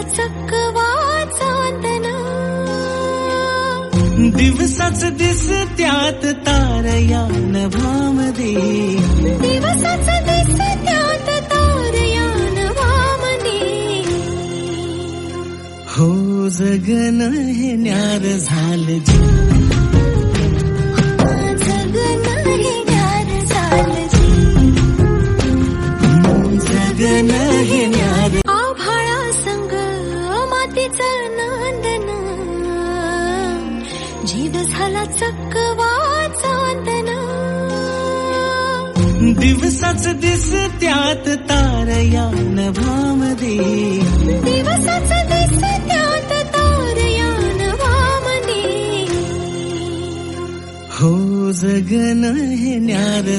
झाला चकवा चांदणा, दिवसाच दिसत्यात तारया नभामध्ये, दिवसाच दिसत्यात तारया नभामध्ये. हो जगन हे न्यार झालं जी, जगन हे न्यार झालं जी, जगन हे न्यार. आभाळा संग मातीचं नांदन, जीव झाला चकवा चांदणा, दिवसाच दिसत्यात तारया नभामध्ये, दिवसाच दिसत्यात तारया नभामध्ये. हो जगन हे न्यार